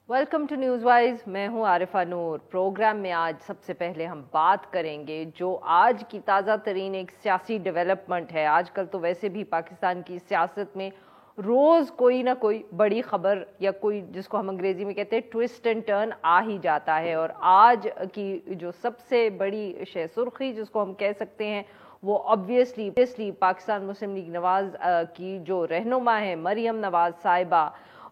Welcome to news wise, میں ہوں عارفہ نور۔ Programme میں آج سب سے پہلے ہم بات کریں گے جو آج کی تازہ ترین ایک سیاسی ڈیولپمنٹ ہے۔ آج کل تو ویسے بھی پاکستان کی سیاست میں روز کوئی نہ کوئی بڑی خبر یا کوئی جس کو ہم انگریزی میں کہتے ہیں ٹوسٹ اینڈ ٹرن آ ہی جاتا ہے، اور آج کی جو سب سے بڑی شے سرخی جس کو ہم کہہ سکتے ہیں وہ obviously پاکستان مسلم لیگ نواز کی جو رہنما ہے مریم نواز صاحبہ،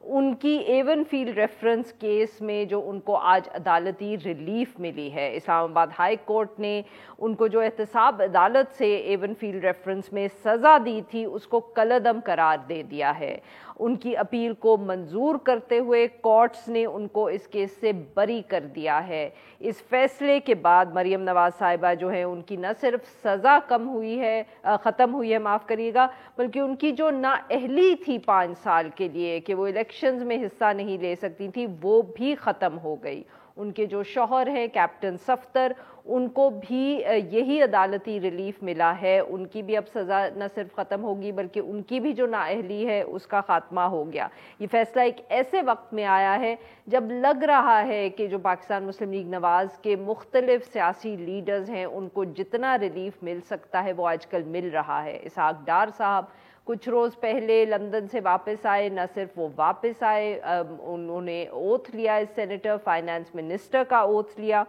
ان کی ایون فیلڈ ریفرنس کیس میں جو ان کو آج عدالتی ریلیف ملی ہے۔ اسلام آباد ہائی کورٹ نے ان کو جو احتساب عدالت سے ایون فیلڈ ریفرنس میں سزا دی تھی اس کو کالعدم قرار دے دیا ہے۔ ان کی اپیل کو منظور کرتے ہوئے کورٹس نے ان کو اس کیس سے بری کر دیا ہے۔ اس فیصلے کے بعد مریم نواز صاحبہ جو ہے ان کی نہ صرف سزا ختم ہوئی ہے معاف کریے گا، بلکہ ان کی جو نااہلی تھی 5 سال کے لیے کہ وہ الیکشنز میں حصہ نہیں لے سکتی تھی وہ بھی ختم ہو گئی۔ ان کے جو شوہر ہیں کیپٹن صفدر، ان کو بھی یہی عدالتی ریلیف ملا ہے۔ ان کی بھی اب سزا نہ صرف ختم ہوگی بلکہ ان کی بھی جو نااہلی ہے اس کا خاتمہ ہو گیا۔ یہ فیصلہ ایک ایسے وقت میں آیا ہے جب لگ رہا ہے کہ جو پاکستان مسلم لیگ نواز کے مختلف سیاسی لیڈرز ہیں ان کو جتنا ریلیف مل سکتا ہے وہ آج کل مل رہا ہے۔ اسحاق ڈار صاحب کچھ روز پہلے لندن سے واپس آئے، نہ صرف وہ واپس آئے، انہوں نے اوتھ لیا ہے، سینیٹر فائنانس منسٹر کا اوتھ لیا،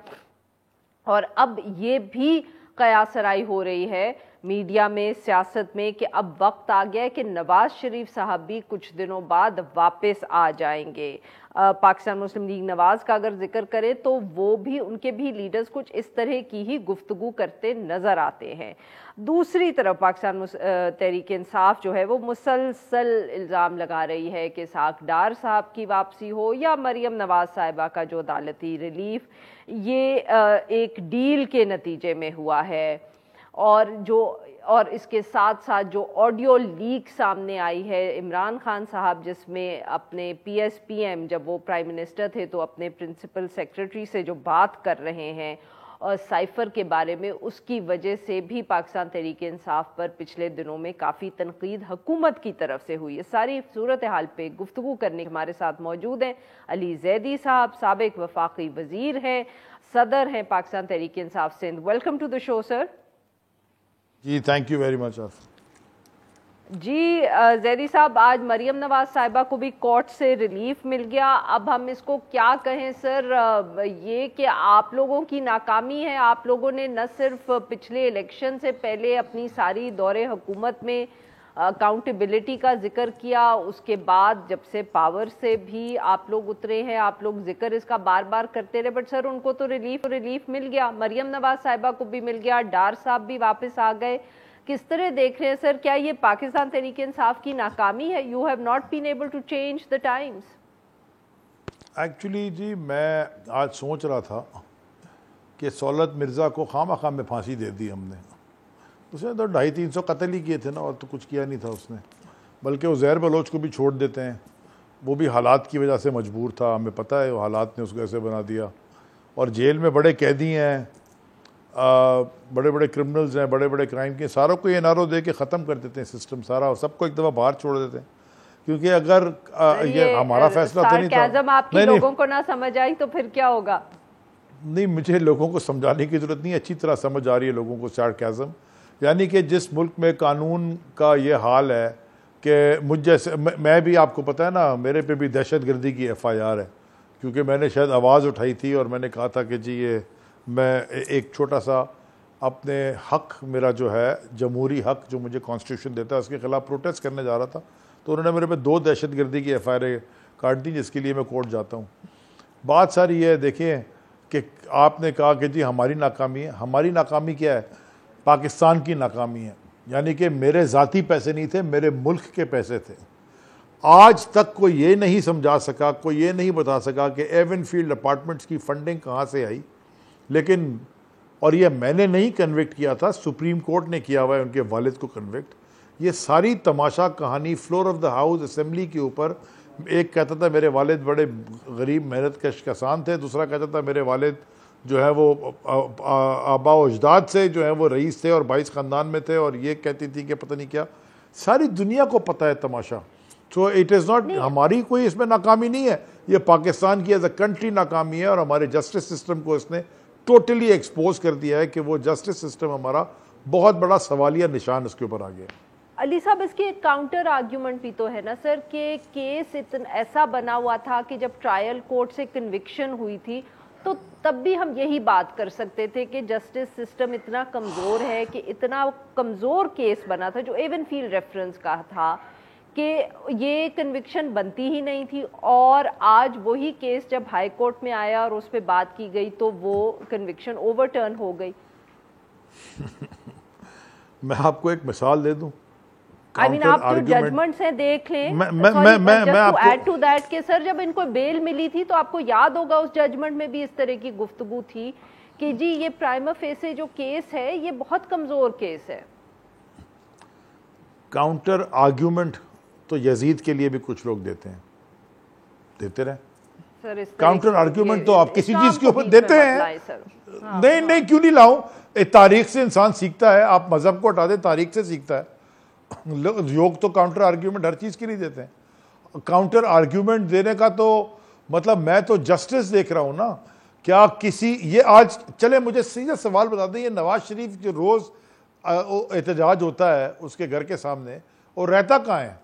اور اب یہ بھی قیاس آرائی ہو رہی ہے میڈیا میں سیاست میں کہ اب وقت آ گیا ہے کہ نواز شریف صاحب بھی کچھ دنوں بعد واپس آ جائیں گے۔ پاکستان مسلم لیگ نواز کا اگر ذکر کریں تو وہ بھی ان کے بھی لیڈرز کچھ اس طرح کی ہی گفتگو کرتے نظر آتے ہیں۔ دوسری طرف پاکستان تحریک انصاف جو ہے وہ مسلسل الزام لگا رہی ہے کہ اسحاق ڈار صاحب کی واپسی ہو یا مریم نواز صاحبہ کا جو عدالتی ریلیف، یہ ایک ڈیل کے نتیجے میں ہوا ہے، اور اس کے ساتھ ساتھ جو آڈیو لیک سامنے آئی ہے عمران خان صاحب، جس میں اپنے PSPM جب وہ پرائم منسٹر تھے تو اپنے پرنسپل سیکرٹری سے جو بات کر رہے ہیں اور سائفر کے بارے میں، اس کی وجہ سے بھی پاکستان تحریک انصاف پر پچھلے دنوں میں کافی تنقید حکومت کی طرف سے ہوئی ہے۔ ساری صورتحال پہ گفتگو کرنے ہمارے ساتھ موجود ہیں علی زیدی صاحب، سابق وفاقی وزیر ہیں، صدر ہیں Pakistan Tehreek Insaf Sindh. Welcome to the show sir. جی تھینک یو ویری مچ۔ جی زیدی صاحب، آج مریم نواز صاحبہ کو بھی کورٹ سے ریلیف مل گیا، اب ہم اس کو کیا کہیں سر؟ یہ کہ آپ لوگوں کی ناکامی ہے، آپ لوگوں نے نہ صرف پچھلے الیکشن سے پہلے اپنی ساری دور حکومت میں اکاؤنٹیبلٹی کا ذکر کیا، اس کے بعد جب سے پاور سے بھی آپ لوگ اترے ہیں، آپ لوگ ذکر اس کا بار بار کرتے رہے، بٹ سر ان کو تو ریلیف مل گیا، مریم نواز صاحبہ کو بھی مل گیا، ڈار صاحب بھی واپس آ گئے۔ کس طرح دیکھ رہے ہیں سر؟ کیا یہ پاکستان تحریک انصاف کی ناکامی ہے؟ You have not been able to change the times. Actually جی میں آج سوچ رہا تھا کہ سہولت مرزا کو خواہ میں پھانسی دے دی ہم نے، اس نے تو 250-300 قتل ہی کیے تھے نا، اور تو کچھ کیا نہیں تھا اس نے، بلکہ وہ زہر بلوچ کو بھی چھوڑ دیتے ہیں، وہ بھی حالات کی وجہ سے مجبور تھا، ہمیں پتہ ہے وہ حالات نے اس کو ایسے بنا دیا، اور جیل میں بڑے قیدی ہیں، بڑے بڑے کرمنلز ہیں، بڑے بڑے کرائم کے، ساروں کو یہ نعرہ دے کے ختم کر دیتے ہیں سسٹم سارا، اور سب کو ایک دفعہ باہر چھوڑ دیتے ہیں، کیونکہ اگر یہ ہمارا فیصلہ تو نہیں تھا۔ آپ کی لوگوں کو نہ سمجھ آئی تو پھر کیا ہوگا؟ نہیں، مجھے لوگوں کو سمجھانے کی ضرورت نہیں، اچھی طرح سمجھ آ رہی ہے لوگوں کو سارکیزم، یعنی کہ جس ملک میں قانون کا یہ حال ہے کہ مجھ جیسے، میں بھی آپ کو پتہ ہے نا میرے پہ بھی دہشت گردی کی FIR ہے، کیونکہ میں نے شاید آواز اٹھائی تھی اور میں نے کہا تھا کہ جی یہ میں ایک چھوٹا سا اپنے حق، میرا جو ہے جمہوری حق جو مجھے کانسٹیٹیوشن دیتا ہے اس کے خلاف پروٹیسٹ کرنے جا رہا تھا، تو انہوں نے میرے پہ 2 دہشت گردی کی FIR کاٹ دی، جس کے لیے میں کورٹ جاتا ہوں۔ بات ساری یہ ہے، دیکھیں کہ آپ نے کہا کہ جی ہماری ناکامی ہے، ہماری ناکامی کیا ہے؟ پاکستان کی ناکامی ہے، یعنی کہ میرے ذاتی پیسے نہیں تھے، میرے ملک کے پیسے تھے۔ آج تک کوئی یہ نہیں سمجھا سکا، کوئی یہ نہیں بتا سکا کہ ایون فیلڈ اپارٹمنٹس کی فنڈنگ کہاں سے آئی، لیکن اور یہ میں نے نہیں کنوکٹ کیا تھا، سپریم کورٹ نے کیا ہوا ہے ان کے والد کو کنوکٹ۔ یہ ساری تماشا کہانی floor of the house assembly کے اوپر، ایک کہتا تھا میرے والد بڑے غریب محنت کش کسان تھے، دوسرا کہتا تھا میرے والد جو ہے وہ آبا و اجداد سے جو ہے وہ رئیس تھے اور 22 خاندان میں تھے، اور یہ کہتی تھی کہ پتہ نہیں کیا، ساری دنیا کو پتہ ہے تماشا۔ سو اٹ از ناٹ، ہماری کوئی اس میں ناکامی نہیں ہے، یہ پاکستان کی ایز اے کنٹری ناکامی ہے، اور ہمارے جسٹس سسٹم کو اس نے ٹوٹلی ایکسپوز کر دیا ہے کہ وہ جسٹس سسٹم ہمارا بہت بڑا سوالیہ نشان اس کے اوپر آ گیا۔ علی صاحب اس کی ایک کاؤنٹر آرگیومنٹ بھی تو ہے نا سر کہ کیس ایسا بنا ہوا تھا کہ جب ٹرائل کورٹ سے کنوکشن ہوئی تھی تو تب بھی ہم یہی بات کر سکتے تھے کہ جسٹس سسٹم اتنا کمزور ہے، کہ اتنا کمزور کیس بنا تھا جو ایون فیلڈ ریفرنس کا تھا کہ یہ کنوکشن بنتی ہی نہیں تھی، اور آج وہی کیس جب ہائی کورٹ میں آیا اور اس پہ بات کی گئی تو وہ کنوکشن اوور ٹرن ہو گئی۔ میں آپ کو ایک مثال دے دوں، آپ جو ججمنٹس ہیں دیکھ لیں، ایڈ ٹو دیٹ کہ سر جب ان کو بیل ملی تھی تو آپ کو یاد ہوگا اس ججمنٹ میں بھی اس طرح کی گفتگو تھی کہ جی یہ پرائما فیسے جو کیس ہے یہ بہت کمزور کیس ہے۔ کاؤنٹر آرگیومنٹ تو یزید کے لیے بھی کچھ لوگ دیتے ہیں، دیتے رہے۔ کاؤنٹر آرگیومنٹ تو آپ کسی چیز کے اوپر دیتے ہیں، نہیں کیوں نہیں لاؤں، تاریخ سے انسان سیکھتا ہے، آپ مذہب کو ہٹا دیں تاریخ سے سیکھتا ہے۔ لوگ تو کاؤنٹر آرگیومنٹ ہر چیز کے لیے دیتے ہیں۔ کاؤنٹر آرگیومنٹ دینے کا تو مطلب میں تو جسٹس دیکھ رہا ہوں نا، کیا کسی یہ آج چلے مجھے سیدھا سوال بتا دیں، یہ نواز شریف جو روز احتجاج ہوتا ہے اس کے گھر کے سامنے، اور رہتا کہاں ہے؟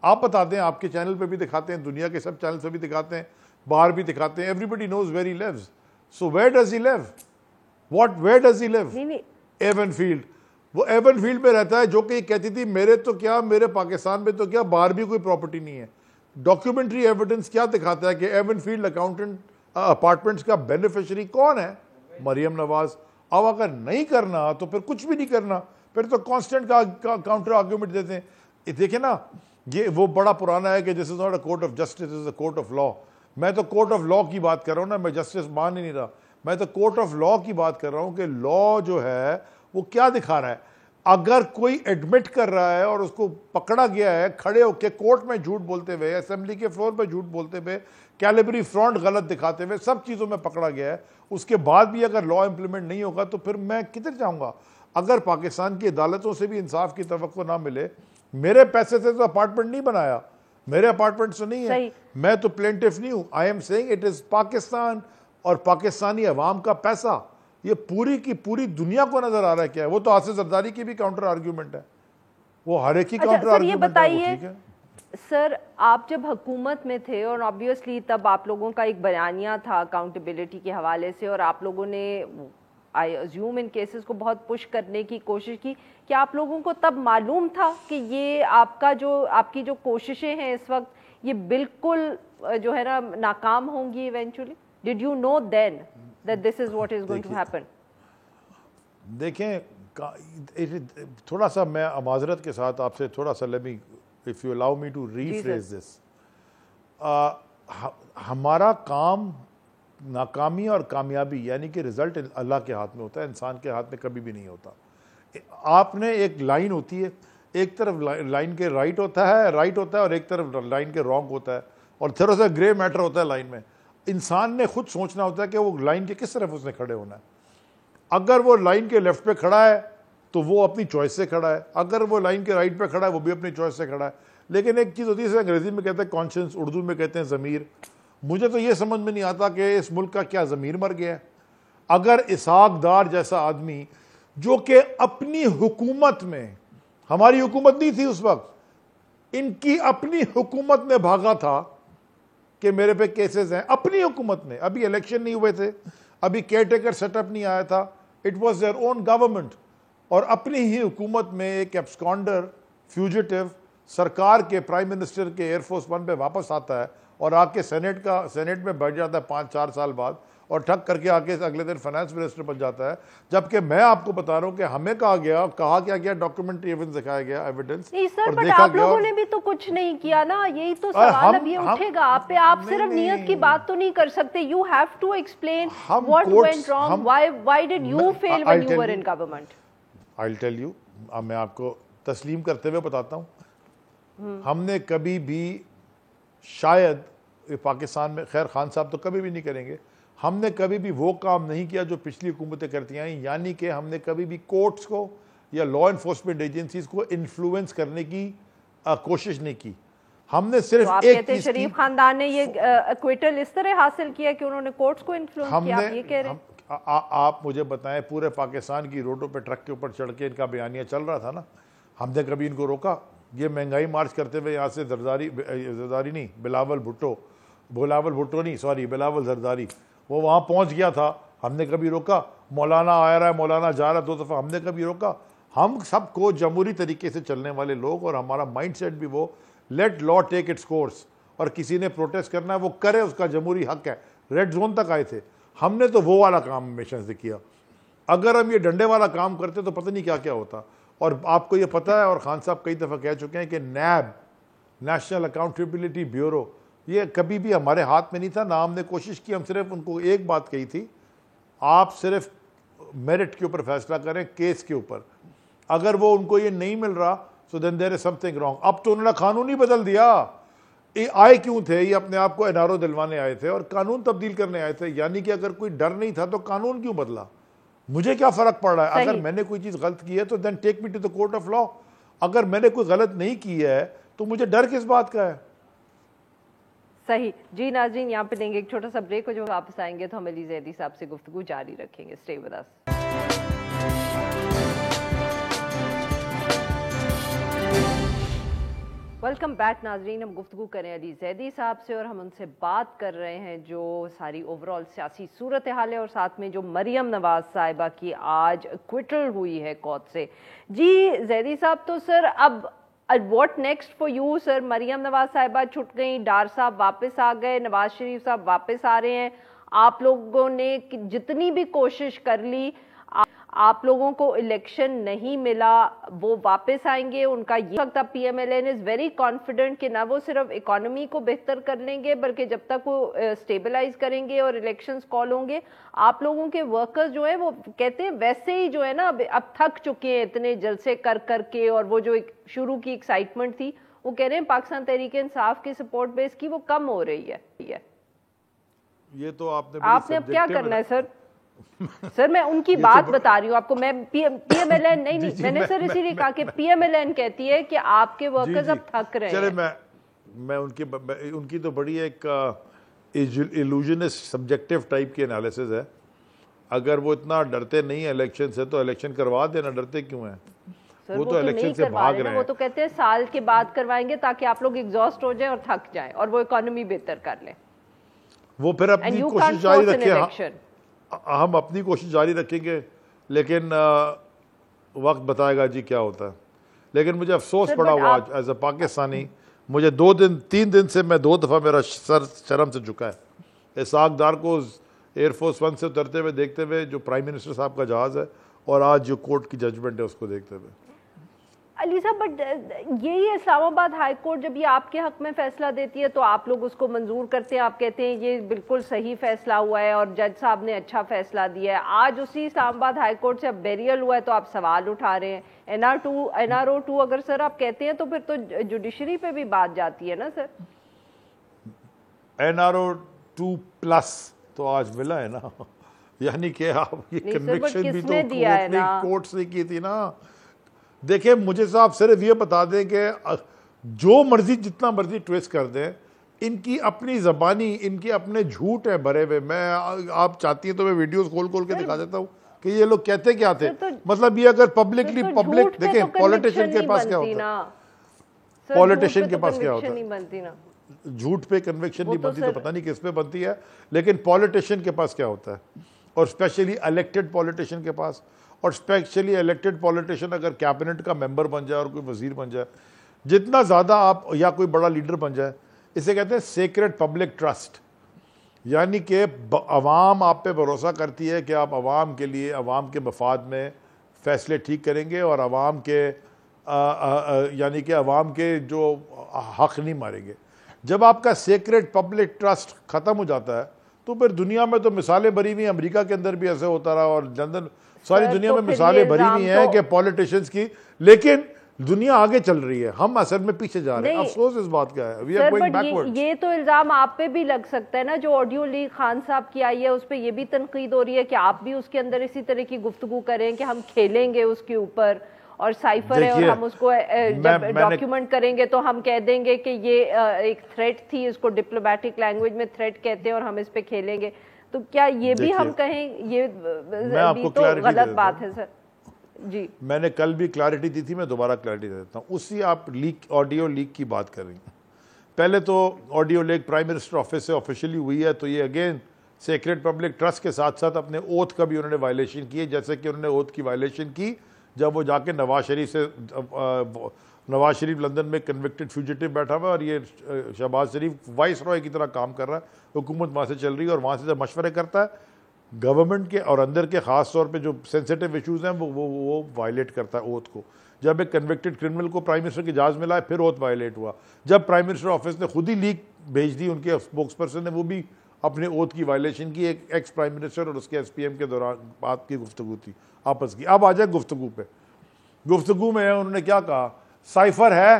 آپ بتا دیں، آپ کے چینل پہ بھی دکھاتے ہیں، دنیا کے سب چینل پہ بھی دکھاتے ہیں، باہر بھی دکھاتے ہیں، everybody knows where he lives, so where does he live, where does he live? Avenfield, وہ ایون فیلڈ میں رہتا ہے، جو کہ یہ کہتی تھی میرے پاکستان میں تو کیا باہر بھی کوئی پراپرٹی نہیں ہے۔ ڈاکیومنٹری ایویڈنس کیا دکھاتا ہے کہ ایون فیلڈ اپارٹمنٹس کا بینیفیشری کون ہے؟ مریم نواز۔ اب اگر نہیں کرنا تو پھر کچھ بھی نہیں کرنا، پھر تو کانسٹنٹ کاؤنٹر آرگیومنٹ دیتے ہیں۔ دیکھیں نا، یہ وہ بڑا پرانا ہے کہ this is not a court of justice, this is a court of law. میں تو کورٹ آف لا کی بات کر رہا ہوں نا، میں جسٹس مان ہی نہیں رہا، میں تو کورٹ آف لا کی بات کر رہا ہوں کہ لا جو ہے وہ کیا دکھا رہا ہے۔ اگر کوئی ایڈمٹ کر رہا ہے اور اس کو پکڑا گیا ہے کھڑے ہو کے کورٹ میں جھوٹ بولتے ہوئے، اسمبلی کے فلور پہ جھوٹ بولتے ہوئے، کیلیبری فرانٹ غلط دکھاتے ہوئے، سب چیزوں میں پکڑا گیا ہے، اس کے بعد بھی اگر لا امپلیمنٹ نہیں ہوگا تو پھر میں کدھر جاؤں گا؟ اگر پاکستان کی عدالتوں سے بھی انصاف کی توقع نہ ملے، میرے پیسے سے تو اپارٹمنٹ نہیں بنایا، میرے اپارٹمنٹ سے نہیں ہے، میں تو پلینٹف نہیں ہوں۔ I am seeing it is Pakistan اور پاکستانی عوام کا پیسہ، یہ پوری کی پوری دنیا کو نظر آ رہا ہے کیا ہے۔ وہ تو آصف زرداری کی بھی کاؤنٹر آرگیومنٹ ہے، وہ ہر ایک کی کاؤنٹر آرگیومنٹ ہے، وہ ٹھیک ہے۔ سر آپ جب حکومت میں تھے اور آبویسلی تب آپ لوگوں کا ایک بیانیہ تھا اکاؤنٹیبلٹی کے حوالے سے، اور آپ لوگوں نے آئی ازیوم ان کیسز کو بہت پش کرنے کی کوشش کی، کہ آپ لوگوں کو تب معلوم تھا کہ یہ آپ کی جو کوششیں ہیں اس وقت یہ بالکل جو ہے نا ناکام ہوں گی eventually? Did you know then that this is what is going to happen؟ دیکھیں تھوڑا سا میں معذرت کے ساتھ آپ سے تھوڑا سا if you allow me to rephrase this، ہمارا کام ناکامی اور کامیابی یعنی کہ رزلٹ اللہ کے ہاتھ میں ہوتا ہے، انسان کے ہاتھ میں کبھی بھی نہیں ہوتا۔ آپ نے ایک لائن ہوتی ہے، ایک طرف لائن کے رائٹ ہوتا ہے اور ایک طرف لائن کے رانگ ہوتا ہے، اور تھوڑا سا گرے میٹر ہوتا ہے لائن میں۔ انسان نے خود سوچنا ہوتا ہے کہ وہ لائن کے کس طرف اس نے کھڑے ہونا ہے۔ اگر وہ لائن کے لیفٹ پہ کھڑا ہے تو وہ اپنی چوائس سے کھڑا ہے، اگر وہ لائن کے رائٹ پہ کھڑا ہے وہ بھی اپنی چوائس سے کھڑا ہے۔ لیکن ایک چیز ہوتی ہے، انگریزی میں کہتے ہیں کانشنس، اردو میں کہتے ہیں ضمیر۔ مجھے تو یہ سمجھ میں نہیں آتا کہ اس ملک کا کیا ضمیر مر گیا ہے۔ اگر اسحاق ڈار جیسا آدمی جو کہ اپنی حکومت میں، ہماری حکومت نہیں تھی اس وقت، ان کی اپنی حکومت میں بھاگا تھا کہ میرے پہ کیسز ہیں، اپنی حکومت میں، ابھی الیکشن نہیں ہوئے تھے، ابھی کیئر ٹیکر سیٹ اپ نہیں آیا تھا، it was there on government, اور اپنی ہی حکومت میں ایک ایبسکانڈر فیوجیٹو سرکار کے پرائم منسٹر کے ایئر فورس ون پہ واپس آتا ہے اور آ کے سینٹ میں بیٹھ جاتا ہے 5-4 سال بعد، اور ٹھک کر کے آ کے اگلے دن فائنانس منسٹر بن جاتا ہے۔ جبکہ میں آپ کو بتا رہا ہوں کہ ہمیں کہا گیا ڈاکیومنٹری ایویڈنس دکھایا گیا، ایویڈنس، اور دیکھا گیا۔ آپ لوگوں نے بھی تو کچھ نہیں کیا نا، یہی تو سوال اب یہ اٹھے گا آپ پہ۔ آپ صرف نیت کی بات تو نہیں کر سکتے، you have to explain what went wrong, why did you fail when you were in government؟ I'll tell you، اب میں آپ کو تسلیم کرتے ہوئے بتاتا ہوں، ہم نے کبھی بھی شاید پاکستان میں، خیر خان صاحب تو کبھی بھی نہیں کریں گے، ہم نے کبھی بھی وہ کام نہیں کیا جو پچھلی حکومتیں کرتی آئیں، یعنی کہ ہم نے کبھی بھی کورٹس کو یا لا انفورسمنٹ ایجنسیز کو انفلوئنس کرنے کی کوشش نہیں کی۔ ہم نے صرف آپ ایک کہتے ہیں شریف خاندان نے یہ ایکویٹل اس طرح حاصل کیا کہ انہوں نے کورٹس کو انفلوئنس کیا، آپ یہ کہہ رہے ہیں؟ آپ مجھے بتائیں، پورے پاکستان کی روڈوں پہ ٹرک کے اوپر چڑھ کے ان کا بیانیہ چل رہا تھا نا، ہم نے کبھی ان کو روکا؟ یہ مہنگائی مارچ کرتے ہوئے یہاں سے بلاول زرداری وہ وہاں پہنچ گیا تھا، ہم نے کبھی روکا؟ مولانا آیا رہا ہے، مولانا جا رہا ہے 2 دفعہ، ہم نے کبھی روکا؟ ہم سب کو جمہوری طریقے سے چلنے والے لوگ، اور ہمارا مائنڈ سیٹ بھی وہ let law take its course, اور کسی نے پروٹیسٹ کرنا ہے وہ کرے، اس کا جمہوری حق ہے۔ ریڈ زون تک آئے تھے، ہم نے تو وہ والا کام ہمیشہ سے کیا۔ اگر ہم یہ ڈنڈے والا کام کرتے تو پتہ نہیں کیا کیا ہوتا۔ اور آپ کو یہ پتہ ہے، اور خان صاحب کئی دفعہ کہہ چکے ہیں کہ نیب، نیشنل اکاؤنٹیبلٹی بیورو، یہ کبھی بھی ہمارے ہاتھ میں نہیں تھا، نہ ہم نے کوشش کی۔ ہم صرف ان کو ایک بات کہی تھی، آپ صرف میرٹ کے اوپر فیصلہ کریں، کیس کے اوپر۔ اگر وہ ان کو یہ نہیں مل رہا so then there is something wrong۔ اب تو انہوں نے قانون ہی بدل دیا۔ آئے کیوں تھے؟ یہ اپنے آپ کو این آر او دلوانے آئے تھے اور قانون تبدیل کرنے آئے تھے، یعنی کہ اگر کوئی ڈر نہیں تھا تو قانون کیوں بدلا؟ مجھے کیا فرق پڑ رہا ہے؟ اگر میں نے کوئی چیز غلط کی ہے تو then take me to the court of law۔ اگر میں نے کوئی غلط نہیں کی ہے تو مجھے ڈر کس بات کا ہے؟ صحیح جی ناظرین، یہاں پہ دیں گے ایک چھوٹا سا بریک، اور جب واپس آئیں گے تو ہم علی زیدی صاحب سے گفتگو جاری رکھیں گے۔ Stay with us. Welcome back ناظرین، ہم گفتگو کریں علی زیدی صاحب سے، اور ہم ان سے بات کر رہے ہیں جو ساری اوورال سیاسی صورتحال ہے، اور ساتھ میں جو مریم نواز صاحبہ کی آج ایکویٹل ہوئی ہے کورٹ سے۔ جی زیدی صاحب، تو سر اب واٹ نیکسٹ فار یو؟ سر مریم نواز صاحبہ چھٹ گئیں، ڈار صاحب واپس آ گئے، نواز شریف صاحب واپس آ رہے ہیں، آپ لوگوں نے جتنی بھی کوشش کر لی، آپ لوگوں کو الیکشن نہیں ملا، وہ واپس آئیں گے۔ ان کا یہ وقت اب P M L N is very confident کہ نہ وہ صرف اکانومی کو بہتر کر لیں گے، بلکہ جب تک وہ سٹیبلائز کریں گے اور الیکشنز کال ہوں گے، آپ لوگوں کے ورکرز جو ہیں وہ کہتے ہیں ویسے ہی جو ہے نا اب تھک چکے ہیں اتنے جلسے کر کر کے، اور وہ جو شروع کی ایکسائٹمنٹ تھی، وہ کہہ رہے ہیں پاکستان تحریک انصاف کی سپورٹ بیس کی وہ کم ہو رہی ہے۔ یہ تو آپ نے اب کیا کرنا ہے سر؟ سر میں ان کی بات بتا رہی ہوں آپ کو، میں پی ایم ایل این نہیں، میں نے سر اسی لیے کہا کہ پی ایم ایل این کہتی ہے کہ آپ کے ورکرز اب تھک رہے ہیں۔ چلے میں ان کی تو بڑی ایک ایلوژنسٹ سبجیکٹیو ٹائپ کی انالیسز ہے۔ اگر وہ اتنا ڈرتے نہیں ہیں الیکشن سے تو الیکشن کروا دینا، ڈرتے کیوں ہیں؟ وہ تو الیکشن سے بھاگ رہے ہیں۔ وہ تو کہتے ہیں سال کے بعد کروائیں گے تاکہ آپ لوگ ایگزاسٹ ہو جائیں اور تھک جائیں اور وہ اکانومی بہتر کر لیں۔ وہ پھر اپنی کوشش جاری رکھیں، ہم اپنی کوشش جاری رکھیں گے، لیکن وقت بتائے گا جی کیا ہوتا ہے۔ لیکن مجھے افسوس پڑا ہوا آج ایز اے پاکستانی، مجھے 3 دن سے میں 2 دفعہ میرا سر شرم سے جھکا ہے اسحاق ڈار کو ایئر فورس 1 سے اترتے ہوئے دیکھتے ہوئے، جو پرائم منسٹر صاحب کا جہاز ہے، اور آج جو کورٹ کی ججمنٹ ہے اس کو دیکھتے ہوئے۔ علی صاحب بٹ یہی اسلام آباد ہائی کورٹ جب یہ آپ کے حق میں فیصلہ دیتی ہے تو آپ لوگ اس کو منظور کرتے ہیں، آپ کہتے ہیں یہ بالکل صحیح فیصلہ ہوا ہے اور جج صاحب نے اچھا فیصلہ دیا ہے۔ آج اسی اسلام آباد ہائی کورٹ سے اب بیریل ہوا ہے تو آپ سوال اٹھا رہے ہیں۔ این آر او 2 اگر سر آپ کہتے ہیں تو پھر تو جوڈیشری پہ بھی بات جاتی ہے نا سر؟ این آر او 2+ تو آج ملا ہے نا، یعنی کہ آپ یہ کنوکشن بھی تو کورٹ سے کی تھی نا۔ دیکھیں مجھے صاحب صرف یہ بتا دیں کہ جو مرضی جتنا مرضی ٹویسٹ کر دیں، ان کی اپنی زبانی، ان کے اپنے جھوٹ ہیں بھرے ہوئے۔ میں آپ چاہتی ہیں تو میں ویڈیوز کھول کے دکھا دیتا ہوں کہ یہ لوگ کہتے کیا تھے۔ مطلب یہ اگر پبلک دیکھیں، پولیٹیشین کے پاس کیا ہوتا ہے، پولیٹیشین کے پاس کیا ہوتا ہے، جھوٹ پہ کنوکشن نہیں بنتی تو پتہ نہیں کس پہ بنتی ہے، لیکن پولیٹیشین کے پاس کیا ہوتا ہے، اور اسپیشلی الیکٹڈ پولیٹیشین کے پاس، اور اسپیشلی الیکٹڈ پولیٹیشین اگر کیبنٹ کا ممبر بن جائے اور کوئی وزیر بن جائے، جتنا زیادہ آپ یا کوئی بڑا لیڈر بن جائے، اسے کہتے ہیں سیکریٹ پبلک ٹرسٹ، یعنی کہ عوام آپ پہ بھروسہ کرتی ہے کہ آپ عوام کے لیے، عوام کے مفاد میں فیصلے ٹھیک کریں گے، اور عوام کے یعنی کہ عوام کے جو حق نہیں ماریں گے۔ جب آپ کا سیکریٹ پبلک ٹرسٹ ختم ہو جاتا ہے تو پھر دنیا میں تو مثالیں بھری ہوئی ہیں، امریکہ کے اندر بھی ایسے ہوتا رہا، اور لندن، ساری دنیا میں مثالیں بھری ہوئی ہیں کہ پولیٹیشنز کی، لیکن دنیا آگے چل رہی ہے، ہم اصل میں پیچھے جا رہے ہیں۔ افسوس اس بات کا ہے، وی آر گوئنگ بیکورڈ۔ یہ تو الزام آپ پہ بھی لگ سکتا ہے نا، جو آڈیو لیک خان صاحب کی آئی ہے اس پہ یہ بھی تنقید ہو رہی ہے کہ آپ بھی اس کے اندر اسی طرح کی گفتگو کریں کہ ہم کھیلیں گے اس کے اوپر، اور سائفر ہے اور ہم اس کو جب ڈاکیومنٹ کریں گے تو ہم کہہ دیں گے کہ یہ ایک تھریٹ تھی, اس کو ڈپلومیٹک لینگویج میں تھریٹ کہتے ہیں اور ہم اس پہ کھیلیں گے, تو کیا یہ بھی ہم کہیں یہ بھی تو غلط بات ہے سر؟ جی میں نے کل بھی کلیئرٹی دی تھی, میں دوبارہ کلیئرٹی دے دیتا ہوں. اسی آپ لیک, آڈیو لیک کی بات کر رہی ہیں. پہلے تو audio leak prime minister office سے آفیشلی ہوئی ہے, تو یہ اگین سیکریٹ پبلک ٹرسٹ کے ساتھ ساتھ اپنے اوتھ کا بھی انہوں نے وائلیشن کی ہے, جیسے کہ انہوں نے اوتھ کی وائلیشن کی جب وہ جا کے نواز شریف لندن میں کنوکٹڈ فیوجیٹو بیٹھا ہوا, اور یہ شہباز شریف وائس رائے کی طرح کام کر رہا ہے, حکومت وہاں سے چل رہی ہے, اور وہاں سے جب مشورے کرتا ہے گورنمنٹ کے اور اندر کے خاص طور پہ جو سینسیٹیو ایشوز ہیں وہ وائلیٹ کرتا ہے اوتھ کو. جب ایک کنوکٹڈ کرمنل کو پرائم منسٹر کی اجازت ملا ہے, پھر اوتھ وائلیٹ ہوا. جب پرائم منسٹر آفس نے خود ہی لیک بھیج دی, ان کے اسپوکس پرسن نے وہ بھی اپنے اوتھ کی وائلیشن کی. ایک ایکس پرائم منسٹر اور اس کے ایس پی ایم کے دوران بات کی گفتگو تھی آپس کی. اب آ جائے گفتگو پہ. گفتگو میں انہوں نے کیا کہا, سائفر ہے.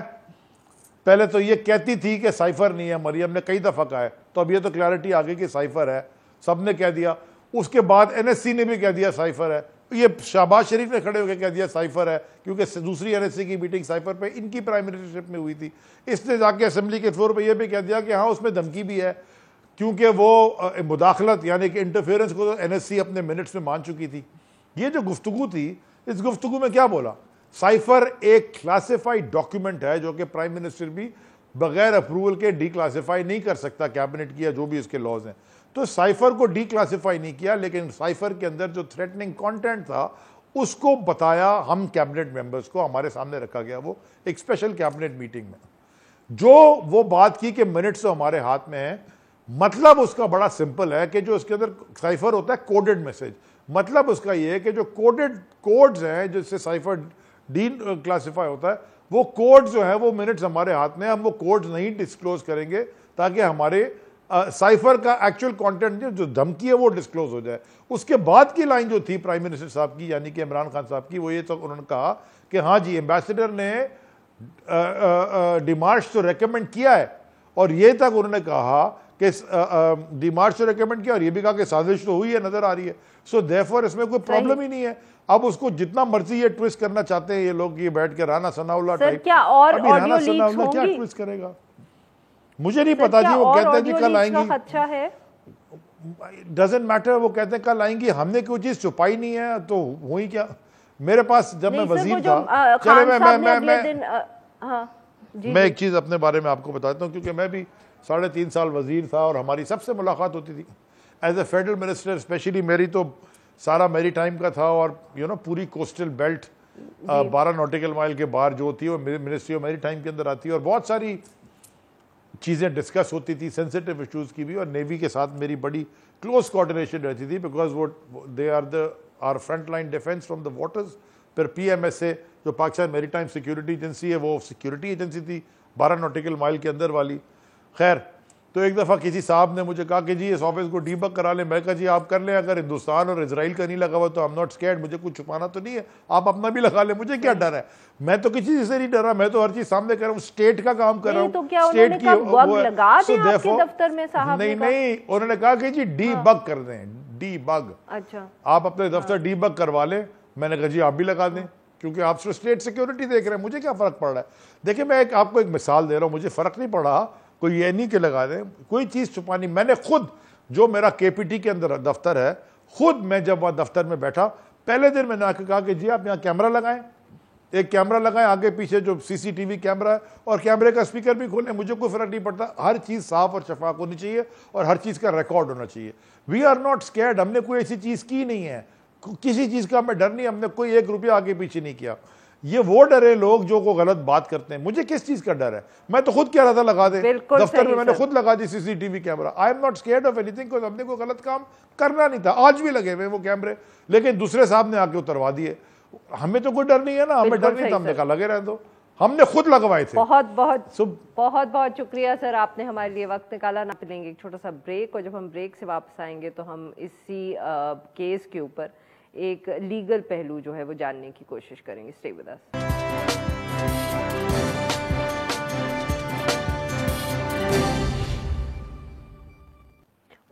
پہلے تو یہ کہتی تھی کہ سائفر نہیں ہے, مریم نے کئی دفعہ کہا ہے, تو اب یہ تو کلیئرٹی آ گئی کہ سائفر ہے, سب نے کہہ دیا. اس کے بعد این ایس سی نے بھی کہہ دیا سائفر ہے. یہ شہباز شریف نے کھڑے ہو کے کہہ دیا سائفر ہے, کیونکہ دوسری این ایس سی کی میٹنگ سائفر پہ ان کی پرائم منسٹرشپ میں ہوئی تھی. اس نے جا کے اسمبلی کے فلور پہ یہ بھی کہہ دیا کہ ہاں اس میں دھمکی بھی ہے, کیونکہ وہ مداخلت یعنی کہ انٹرفیئرنس کو این ایس سی اپنے منٹس میں مان چکی تھی. یہ جو گفتگو تھی, اس گفتگو میں کیا بولا, سائفر ایک کلاسیفائڈ ڈاکیومنٹ ہے جو کہ پرائم منسٹر بھی بغیر اپروول کے ڈی کلاسیفائی نہیں کر سکتا کیبنٹ کی, یا جو بھی اس کے لاز ہیں. تو سائفر کو ڈی کلاسیفائی نہیں کیا, لیکن سائفر کے اندر جو تھریٹننگ کانٹینٹ تھا اس کو بتایا ہم کیبنٹ ممبرز کو, ہمارے سامنے رکھا گیا وہ ایک اسپیشل کیبنٹ میٹنگ میں. جو وہ بات کی کہ منٹس تو ہمارے ہاتھ میں ہیں, مطلب اس کا بڑا سمپل ہے کہ جو اس کے اندر سائفر ہوتا ہے کوڈڈ میسج, مطلب اس کا یہ ہے کہ جو کوڈڈ کوڈز ہیں جس سے سائفر ڈی کلاسیفائی ہوتا ہے, وہ کوڈ جو ہیں وہ منٹس ہمارے ہاتھ میں, ہم وہ کوڈز نہیں ڈسکلوز کریں گے تاکہ ہمارے سائفر کا ایکچوئل کانٹینٹ جو دھمکی ہے وہ ڈسکلوز ہو جائے. اس کے بعد کی لائن جو تھی پرائم منسٹر صاحب کی, یعنی کہ عمران خان صاحب کی, وہ یہ تو انہوں نے کہا کہ ہاں جی ایمبیسڈر نے ڈیمارش تو ریکمینڈ کیا ہے, اور یہ تک انہوں نے کہا کہ ڈیمارش تو ریکمینڈ کیا, اور یہ بھی کہا کہ سازش تو ہوئی ہے, نظر آ رہی ہے. سو دیرفور اس میں کوئی پرابلم ہی نہیں ہے. اب اس کو جتنا مرضی یہ ٹویسٹ کرنا چاہتے ہیں یہ لوگ, یہ بیٹھ کے رانا ثناء اللہ ٹائپ, کیا اور آڈیو لیکس ہوں کیا گی ٹویسٹ کرے گا مجھے نہیں پتا جی. وہ کہتے ہیں جی کل آئیں گی, اچھا ہے ڈزنٹ میٹر, وہ کہتے ہیں کل آئیں گی, ہم نے کوئی چیز چھپائی نہیں ہے تو ہوئی کیا. میرے پاس جب میں وزیر تھا, چلے میں ایک چیز اپنے بارے میں آپ کو بتاتا ہوں, کیونکہ میں بھی 3.5 سال وزیر تھا اور ہماری سب سے ملاقات ہوتی تھی as a federal minister. Specially میری تو سارا میری ٹائم کا تھا, اور پوری کوسٹل بیلٹ 12 نوٹیکل مائل کے باہر جو ہوتی ہے وہ منسٹری آف میری ٹائم کے اندر آتی ہے, اور بہت ساری چیزیں ڈسکس ہوتی تھی سینسیٹیو ایشوز کی بھی, اور نیوی کے ساتھ میری بڑی کلوز کوآرڈینیشن رہتی تھی, بیکاز وہ they are front line defence from the waters. پھر پی ایم ایس اے جو پاکستان میری ٹائم سیکورٹی ایجنسی ہے, وہ سیکورٹی ایجنسی تھی 12 نوٹیکل مائل کے اندر والی. خیر, تو ایک دفعہ کسی صاحب نے مجھے کہا کہ جی اس آفس کو ڈی بگ کرا لیں. میں کہا جی آپ کر لیں, اگر ہندوستان اور اسرائیل کا نہیں لگا ہوا تو I'm not scared, مجھے کچھ چھپانا تو نہیں ہے, آپ اپنا بھی لگا لیں, مجھے کیا ڈر ہے. میں تو کسی چیز سے نہیں ڈر رہا, میں تو ہر چیز سامنے کر رہا ہوں, اسٹیٹ کا کام کر رہا ہوں. تو کیا انہوں نے کہا بگ لگا دیں آپ کے دفتر میں صاحب؟ نہیں, انہوں نے کہا کہ جی ڈی بگ کر دیں, ڈی بگ. اچھا, آپ اپنے دفتر ڈی بگ کروا لیں. میں نے کہا جی آپ بھی لگا دیں, کیونکہ آپ اسٹیٹ سیکورٹی دیکھ رہے ہیں, مجھے کیا فرق پڑ رہا ہے. دیکھیں میں آپ کو ایک مثال دے رہا ہوں, مجھے فرق نہیں پڑ رہا, کوئی یہ نہیں کہ لگا دیں, کوئی چیز چھپانی. میں نے خود جو میرا کے پی ٹی کے اندر دفتر ہے, خود میں جب وہاں دفتر میں بیٹھا پہلے دن میں نے آ کے کہا کہ جی آپ یہاں کیمرہ لگائیں, ایک کیمرہ لگائیں آگے پیچھے جو سی سی ٹی وی کیمرہ ہے, اور کیمرے کا اسپیکر بھی کھولیں, مجھے کوئی فرق نہیں پڑتا. ہر چیز صاف اور شفاف ہونی چاہیے, اور ہر چیز کا ریکارڈ ہونا چاہیے. وی آر ناٹ اسکیئرڈ, ہم نے کوئی ایسی چیز کی نہیں ہے, کسی چیز کا ہمیں ڈر نہیں, ہم نے کوئی 1 روپیہ آگے پیچھے نہیں کیا. یہ وہ ڈرے لوگ جو کو غلط بات کرتے ہیں, مجھے کس چیز کا ڈر ہے. میں تو خود کہہ رہا تھا لگا دیں دفتر میں نے خود لگا دی C C T V camera. I am not scared of anything, ہم نے کوئی غلط کام کرنا نہیں تھا. آج بھی لگے ہوئے وہ کیمرے, لیکن دوسرے صاحب نے آ کے اتروا دیے. ہمیں تو کوئی ڈر نہیں ہے نا, ہمیں ڈر نہیں تھا, ہم نے کہا لگے رہنے دو, ہم نے خود لگوائے تھے. بہت شکریہ سر, آپ نے ہمارے لیے وقت نکالا. نہ لیں گے ایک چھوٹا سا بریک, اور جب ہم بریک سے واپس آئیں گے تو ہم اسی کیس کے اوپر ایک لیگل پہلو جو ہے وہ جاننے کی کوشش کریں گے. Stay with us.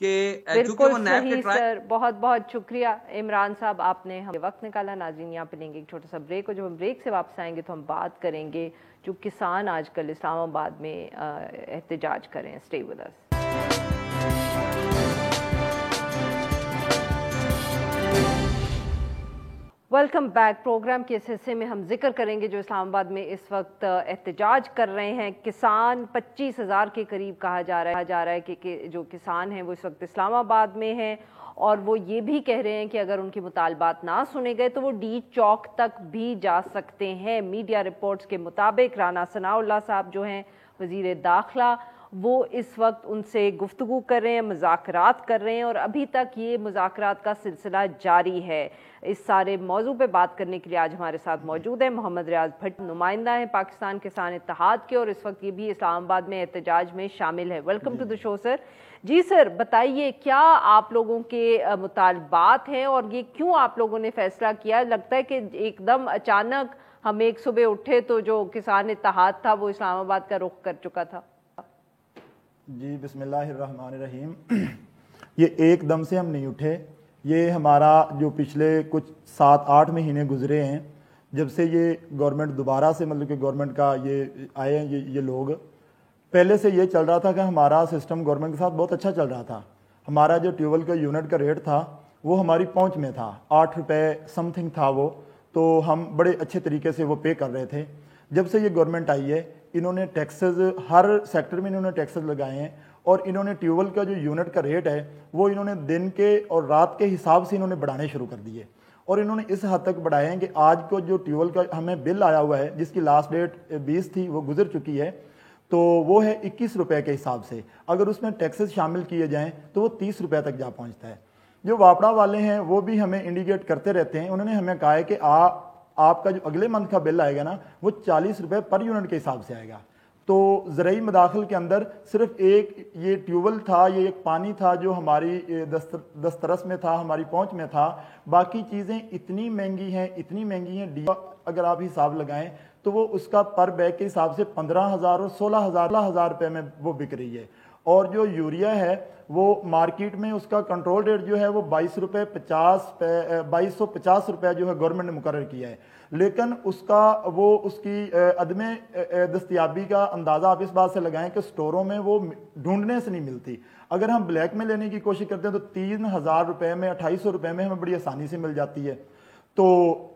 کہ بالکل صحیح سر، بہت بہت شکریہ عمران صاحب، آپ نے ہمیں وقت نکالا. ناظرین یہاں پہ لیں گے ایک چھوٹا سا بریک، اور جب ہم بریک سے واپس آئیں گے تو ہم بات کریں گے جو کسان آج کل اسلام آباد میں احتجاج کر رہے ہیں. Stay with us. Welcome back. Programme کے اس حصے میں ہم ذکر کریں گے جو اسلام آباد میں اس وقت احتجاج کر رہے ہیں کسان. 25,000 کے قریب کہا جا رہا ہے کہ جو کسان ہیں وہ اس وقت اسلام آباد میں ہیں، اور وہ یہ بھی کہہ رہے ہیں کہ اگر ان کے مطالبات نہ سنے گئے تو وہ ڈی چوک تک بھی جا سکتے ہیں. میڈیا رپورٹس کے مطابق رانا ثناءاللہ صاحب جو ہیں وزیر داخلہ، وہ اس وقت ان سے گفتگو کر رہے ہیں، مذاکرات کر رہے ہیں، اور ابھی تک یہ مذاکرات کا سلسلہ جاری ہے. اس سارے موضوع پہ بات کرنے کے لیے آج ہمارے ساتھ موجود ہیں محمد ریاض بھٹ، نمائندہ ہیں پاکستان کسان اتحاد کے، اور اس وقت یہ بھی اسلام آباد میں احتجاج میں شامل ہے. Welcome to the show sir. جی سر، بتائیے کیا آپ لوگوں کے مطالبات ہیں، اور یہ کیوں آپ لوگوں نے فیصلہ کیا؟ لگتا ہے کہ ایک دم اچانک ہم ایک صبح اٹھے تو جو کسان اتحاد تھا وہ اسلام آباد کا رخ کر چکا تھا. جی بسم اللہ الرحمن الرحیم. یہ ایک دم سے ہم نہیں اٹھے، یہ ہمارا جو پچھلے کچھ 7-8 مہینے گزرے ہیں جب سے یہ گورنمنٹ دوبارہ سے مطلب کہ گورنمنٹ کا یہ آئے ہیں یہ لوگ. پہلے سے یہ چل رہا تھا کہ ہمارا سسٹم گورنمنٹ کے ساتھ بہت اچھا چل رہا تھا. ہمارا جو ٹیوبل کا یونٹ کا ریٹ تھا وہ ہماری پہنچ میں تھا، 8 روپے سم تھنگ تھا وہ، تو ہم بڑے اچھے طریقے سے وہ پے کر رہے تھے. جب سے یہ گورنمنٹ آئی ہے انہوں نے ٹیکسز ہر سیکٹر میں انہوں نے ٹیکسز لگائے ہیں، اور انہوں نے ٹیوبل کا جو یونٹ کا ریٹ ہے وہ انہوں نے دن کے اور رات کے حساب سے انہوں نے بڑھانے شروع کر دیے. اور انہوں نے اس حد تک بڑھائے ہیں کہ آج کو جو ٹیوبل کا ہمیں بل آیا ہوا ہے جس کی لاسٹ ڈیٹ 20 تھی وہ گزر چکی ہے، تو وہ ہے 21 روپے کے حساب سے. اگر اس میں ٹیکسز شامل کیے جائیں تو وہ 30 روپے تک جا پہنچتا ہے. جو واپڑا والے ہیں وہ بھی ہمیں انڈیکیٹ کرتے رہتے ہیں. انہوں نے ہمیں کہا ہے کہ آپ کا جو اگلے منتھ کا بل آئے گا نا وہ 40 روپے پر یونٹ کے حساب سے آئے گا. تو زرعی مداخل کے اندر صرف ایک یہ ٹیوبل تھا، یہ ایک پانی تھا جو ہماری دسترس میں تھا، ہماری پہنچ میں تھا. باقی چیزیں اتنی مہنگی ہیں اگر آپ حساب لگائیں تو وہ اس کا پر بیگ کے حساب سے 15,000 اور 16,000 روپے میں وہ بک رہی ہے. اور جو یوریا ہے وہ مارکیٹ میں اس کا کنٹرول ریٹ جو ہے وہ 2250 روپے جو ہے گورنمنٹ نے مقرر کیا ہے. لیکن اس کی عدم دستیابی کا اندازہ آپ اس بات سے لگائیں کہ سٹوروں میں وہ ڈھونڈنے سے نہیں ملتی. اگر ہم بلیک میں لینے کی کوشش کرتے ہیں تو 3,000 روپے میں 2,800 روپے میں ہمیں بڑی آسانی سے مل جاتی ہے. تو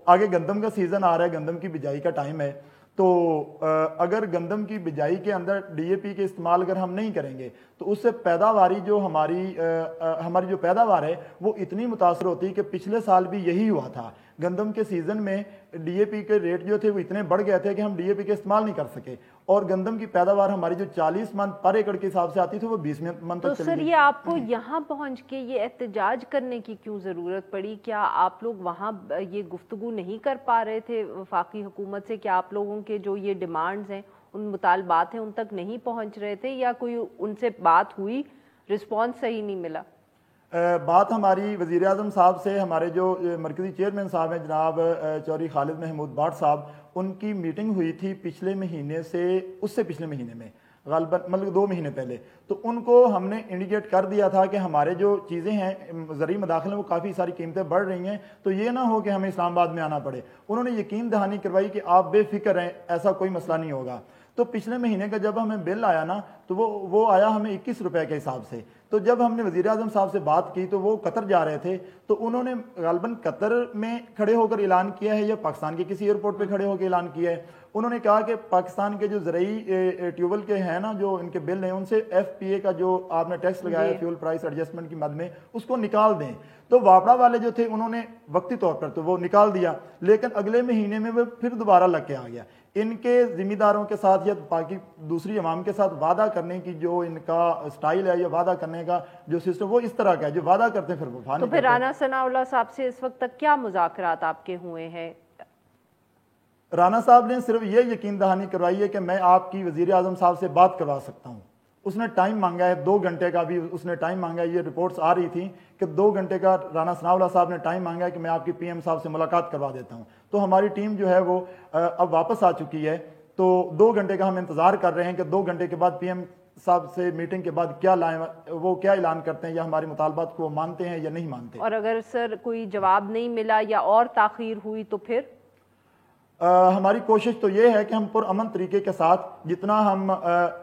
آگے گندم کا سیزن آ رہا ہے، گندم کی بجائی کا ٹائم ہے، تو اگر گندم کی بجائی کے اندر ڈی اے پی کے استعمال اگر ہم نہیں کریں گے تو اس سے پیداواری جو ہماری جو پیداوار ہے وہ اتنی متاثر ہوتی ہے کہ پچھلے سال بھی یہی ہوا تھا. گندم کے سیزن میں ڈی اے پی کے ریٹ جو تھے وہ اتنے بڑھ گئے تھے کہ ہم ڈی اے پی کے استعمال نہیں کر سکے، اور گندم کی پیداوار ہماری جو 40 من پر ایکڑ کے حساب سے آتی تھی وہ 20 من تک چلی گئی. تو سر یہ آپ کو یہاں پہنچ کے یہ احتجاج کرنے کی کیوں ضرورت پڑی؟ کیا آپ لوگ وہاں یہ گفتگو نہیں کر پا رہے تھے وفاقی حکومت سے؟ کیا آپ لوگوں کے جو یہ ڈیمانڈز ہیں، ان مطالبات ہیں، ان تک نہیں پہنچ رہے تھے، یا کوئی ان سے بات ہوئی، رسپانس صحیح نہیں ملا؟ بات ہماری وزیر اعظم صاحب سے، ہمارے جو مرکزی چیئرمین صاحب ہیں جناب چودھری خالد محمود بٹ صاحب، ان کی میٹنگ ہوئی تھی پچھلے مہینے سے، اس سے پچھلے مہینے میں غالباً مطلب 2 مہینے پہلے. تو ان کو ہم نے انڈیکیٹ کر دیا تھا کہ ہمارے جو چیزیں ہیں زرعی مداخلے میں وہ کافی ساری قیمتیں بڑھ رہی ہیں، تو یہ نہ ہو کہ ہمیں اسلام آباد میں آنا پڑے. انہوں نے یقین دہانی کروائی کہ آپ بے فکر ہیں، ایسا کوئی مسئلہ نہیں ہوگا. تو پچھلے مہینے کا جب ہمیں بل آیا نا تو وہ آیا ہمیں 21 روپے کے حساب سے. تو جب ہم نے وزیر اعظم صاحب سے بات کی تو وہ قطر جا رہے تھے، تو انہوں نے غالباً قطر میں کھڑے ہو کر اعلان کیا ہے یا پاکستان کے کسی ایئرپورٹ پہ کھڑے ہو کے اعلان کیا ہے. انہوں نے کہا کہ پاکستان کے جو زرعی ٹیوبل کے ہیں نا، جو ان کے بل ہیں، ان سے ایف پی اے کا جو آپ نے ٹیکس لگایا ہے فیول پرائس ایڈجسٹمنٹ کی مد میں، اس کو نکال دیں. تو واپڑا والے جو تھے انہوں نے وقتی طور پر تو وہ نکال دیا، لیکن اگلے مہینے میں وہ پھر دوبارہ لگ کے آ گیا. ان کے ذمہ داروں کے ساتھ یا باقی دوسری عوام کے ساتھ وعدہ کرنے کی جو ان کا سٹائل ہے یا وعدہ کرنے کا جو سسٹم وہ اس طرح کا ہے، جو وعدہ کرتے ہیں پھر وہ تو پھر رانا ثناءاللہ صاحب سے اس وقت تک کیا مذاکرات آپ کے ہوئے ہیں؟ رانا صاحب نے صرف یہ یقین دہانی کروائی ہے کہ میں آپ کی وزیر اعظم صاحب سے بات کروا سکتا ہوں. اس نے ٹائم مانگا ہے 2 گھنٹے کا بھی اس نے ٹائم مانگا ہے. یہ رپورٹس آ رہی تھیں کہ 2 گھنٹے کا رانا ثناءاللہ صاحب نے ٹائم مانگا ہے کہ میں آپ کی پی ایم صاحب سے ملاقات کروا دیتا ہوں. تو ہماری ٹیم جو ہے وہ اب واپس آ چکی ہے. تو 2 گھنٹے کا ہم انتظار کر رہے ہیں کہ 2 گھنٹے کے بعد پی ایم صاحب سے میٹنگ کے بعد کیا لائیں، وہ کیا اعلان کرتے ہیں یا ہمارے مطالبات کو وہ مانتے ہیں یا نہیں مانتے. اور اگر سر کوئی جواب نہیں ملا یا اور تاخیر ہوئی تو پھر ہماری کوشش تو یہ ہے کہ ہم پرامن طریقے کے ساتھ جتنا ہم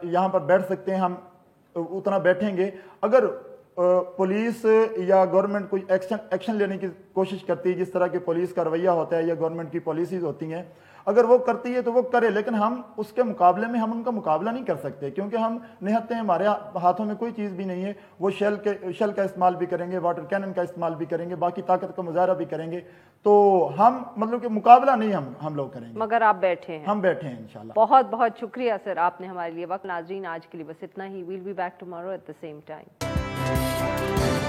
یہاں پر بیٹھ سکتے ہیں ہم اتنا بیٹھیں گے. اگر پولیس یا گورنمنٹ کوئی ایکشن لینے کی کوشش کرتی ہے، جس طرح کے پولیس کا رویہ ہوتا ہے یا گورنمنٹ کی پالیسیز ہوتی ہیں، اگر وہ کرتی ہے تو وہ کرے، لیکن ہم اس کے مقابلے میں ہم ان کا مقابلہ نہیں کر سکتے، کیونکہ ہم نہتے ہیں، ہمارے ہاتھوں میں کوئی چیز بھی نہیں ہے. وہ شیل کا استعمال بھی کریں گے، واٹر کینن کا استعمال بھی کریں گے، باقی طاقت کا مظاہرہ بھی کریں گے. تو ہم مطلب کہ مقابلہ نہیں ہم لوگ کریں گے، مگر آپ بیٹھے ہیں. ہم بیٹھے ہیں انشاءاللہ. بہت بہت شکریہ سر، آپ نے ہمارے لیے وقت. ناظرین آج کے لیے بس اتنا ہی. We'll be back tomorrow at the same time.